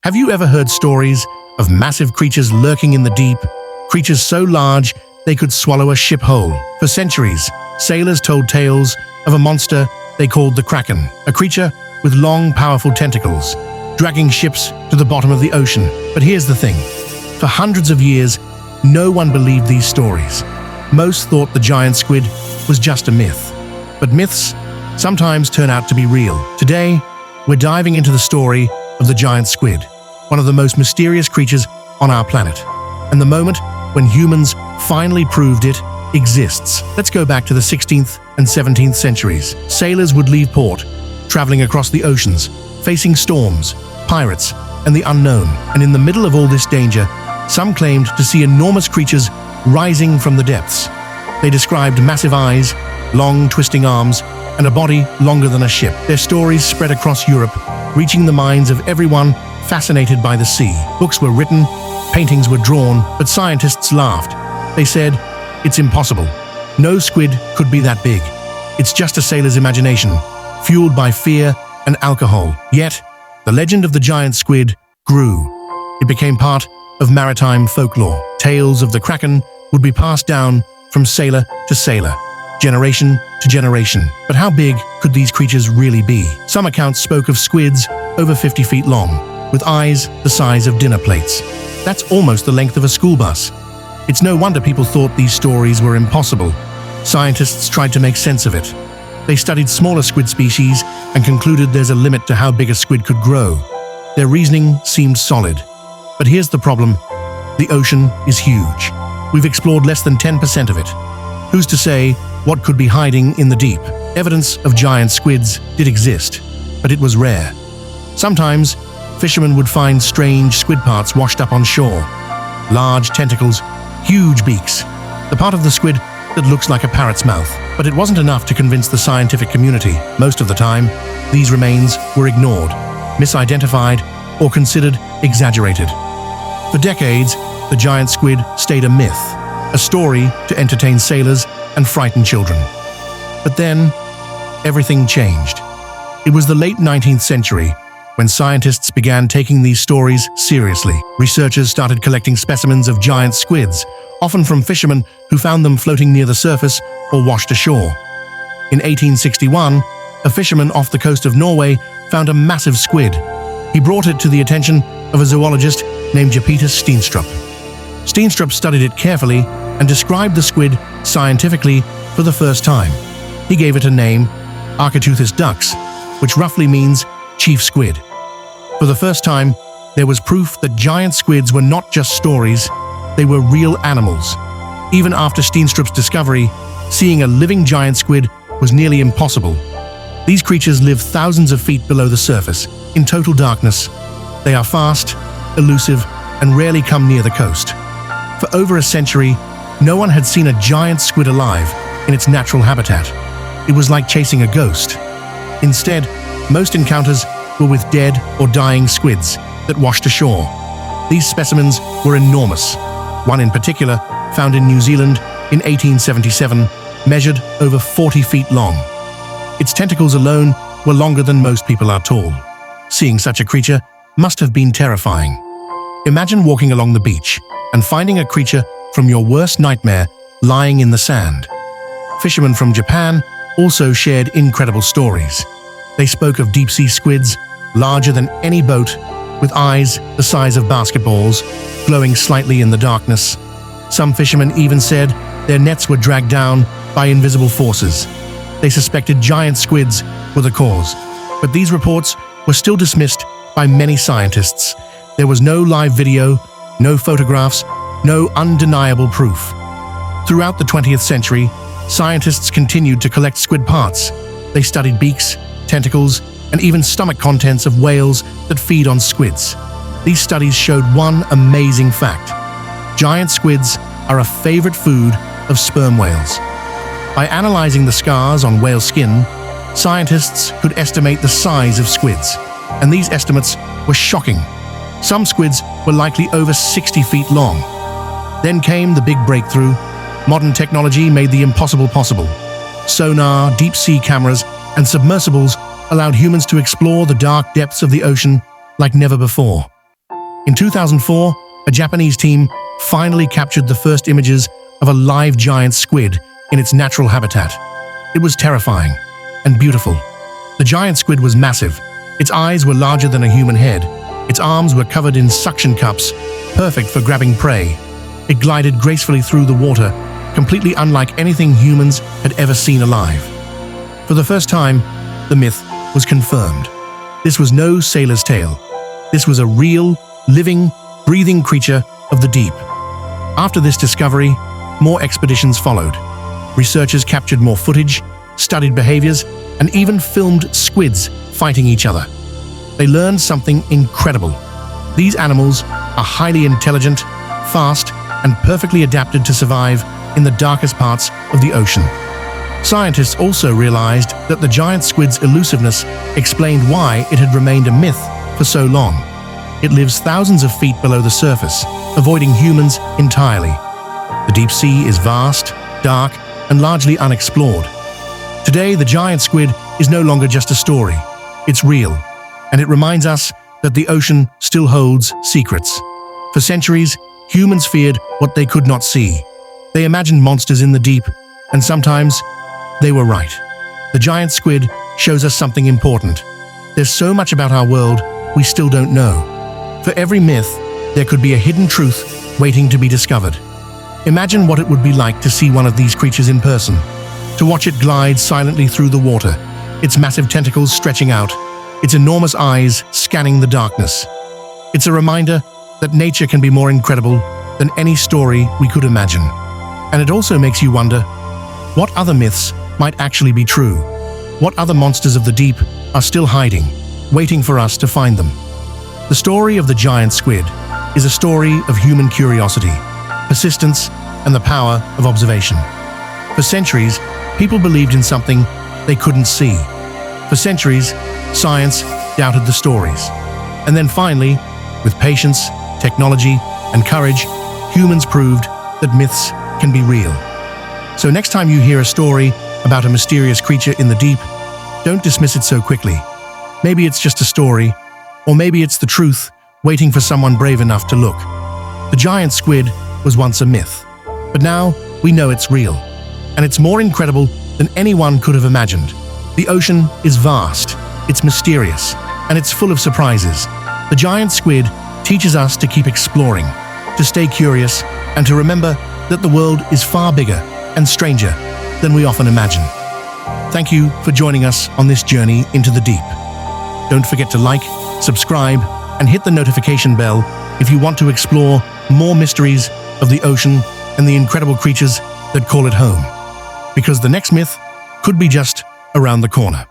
Have you ever heard stories of massive creatures lurking in the deep? Creatures so large they could swallow a ship whole. For centuries, sailors told tales of a monster they called the Kraken, a creature with long, powerful tentacles, dragging ships to the bottom of the ocean. But here's the thing. For hundreds of years, no one believed these stories. Most thought the giant squid was just a myth. But myths sometimes turn out to be real. Today, we're diving into the story of the giant squid, one of the most mysterious creatures on our planet, and the moment when humans finally proved it exists. Let's go back to the 16th and 17th centuries. Sailors would leave port, traveling across the oceans, facing storms, pirates, and the unknown. And in the middle of all this danger, some claimed to see enormous creatures rising from the depths. They described massive eyes, long twisting arms, and a body longer than a ship. Their stories spread across Europe, reaching the minds of everyone fascinated by the sea. Books were written, paintings were drawn, but scientists laughed. They said, "It's impossible. No squid could be that big. It's just a sailor's imagination, fueled by fear and alcohol." Yet, the legend of the giant squid grew. It became part of maritime folklore. Tales of the Kraken would be passed down from sailor to sailor, generation to generation. But how big could these creatures really be? Some accounts spoke of squids over 50 feet long, with eyes the size of dinner plates. That's almost the length of a school bus. It's no wonder people thought these stories were impossible. Scientists tried to make sense of it. They studied smaller squid species and concluded there's a limit to how big a squid could grow. Their reasoning seemed solid. But here's the problem. The ocean is huge. We've explored less than 10% of it. Who's to say what could be hiding in the deep? Evidence of giant squids did exist, but it was rare. Sometimes, fishermen would find strange squid parts washed up on shore. Large tentacles, huge beaks, the part of the squid that looks like a parrot's mouth. But it wasn't enough to convince the scientific community. Most of the time, these remains were ignored, misidentified, or considered exaggerated. For decades, the giant squid stayed a myth, a story to entertain sailors and frighten children. But then, everything changed. It was the late 19th century when scientists began taking these stories seriously. Researchers started collecting specimens of giant squids, often from fishermen who found them floating near the surface or washed ashore. In 1861, a fisherman off the coast of Norway found a massive squid. He brought it to the attention of a zoologist named Japetus Steenstrup. Steenstrup studied it carefully and described the squid scientifically for the first time. He gave it a name, Architeuthis dux, which roughly means chief squid. For the first time, there was proof that giant squids were not just stories, they were real animals. Even after Steenstrup's discovery, seeing a living giant squid was nearly impossible. These creatures live thousands of feet below the surface, in total darkness. They are fast, elusive, and rarely come near the coast. For over a century, no one had seen a giant squid alive in its natural habitat. It was like chasing a ghost. Instead, most encounters were with dead or dying squids that washed ashore. These specimens were enormous. One in particular, found in New Zealand in 1877, measured over 40 feet long. Its tentacles alone were longer than most people are tall. Seeing such a creature must have been terrifying. Imagine walking along the beach and finding a creature from your worst nightmare lying in the sand. Fishermen from Japan also shared incredible stories. They spoke of deep-sea squids, larger than any boat, with eyes the size of basketballs, glowing slightly in the darkness. Some fishermen even said their nets were dragged down by invisible forces. They suspected giant squids were the cause. But these reports were still dismissed by many scientists. There was no live video, no photographs, no undeniable proof. Throughout the 20th century, scientists continued to collect squid parts. They studied beaks, tentacles, and even stomach contents of whales that feed on squids. These studies showed one amazing fact. Giant squids are a favorite food of sperm whales. By analyzing the scars on whale skin, scientists could estimate the size of squids, and these estimates were shocking. Some squids were likely over 60 feet long. Then came the big breakthrough. Modern technology made the impossible possible. Sonar, deep-sea cameras, and submersibles allowed humans to explore the dark depths of the ocean like never before. In 2004, a Japanese team finally captured the first images of a live giant squid in its natural habitat. It was terrifying and beautiful. The giant squid was massive. Its eyes were larger than a human head. Its arms were covered in suction cups, perfect for grabbing prey. It glided gracefully through the water, completely unlike anything humans had ever seen alive. For the first time, the myth was confirmed. This was no sailor's tale. This was a real, living, breathing creature of the deep. After this discovery, more expeditions followed. Researchers captured more footage, studied behaviors, and even filmed squids fighting each other. They learned something incredible. These animals are highly intelligent, fast, and perfectly adapted to survive in the darkest parts of the ocean. Scientists also realized that the giant squid's elusiveness explained why it had remained a myth for so long. It lives thousands of feet below the surface, avoiding humans entirely. The deep sea is vast, dark, and largely unexplored. Today, the giant squid is no longer just a story. It's real, and it reminds us that the ocean still holds secrets. For centuries, humans feared what they could not see. They imagined monsters in the deep, and sometimes they were right. The giant squid shows us something important. There's so much about our world we still don't know. For every myth, there could be a hidden truth waiting to be discovered. Imagine what it would be like to see one of these creatures in person, to watch it glide silently through the water, its massive tentacles stretching out, its enormous eyes scanning the darkness. It's a reminder that nature can be more incredible than any story we could imagine. And it also makes you wonder, what other myths might actually be true? What other monsters of the deep are still hiding, waiting for us to find them? The story of the giant squid is a story of human curiosity, persistence, and the power of observation. For centuries, people believed in something they couldn't see. For centuries, science doubted the stories. And then finally, with patience, technology, and courage, humans proved that myths can be real. So next time you hear a story about a mysterious creature in the deep, don't dismiss it so quickly. Maybe it's just a story, or maybe it's the truth waiting for someone brave enough to look. The giant squid was once a myth, but now we know it's real, and it's more incredible than anyone could have imagined. The ocean is vast, it's mysterious, and it's full of surprises. The giant squid teaches us to keep exploring, to stay curious, and to remember that the world is far bigger and stranger than we often imagine. Thank you for joining us on this journey into the deep. Don't forget to like, subscribe, and hit the notification bell if you want to explore more mysteries of the ocean and the incredible creatures that call it home. Because the next myth could be just around the corner.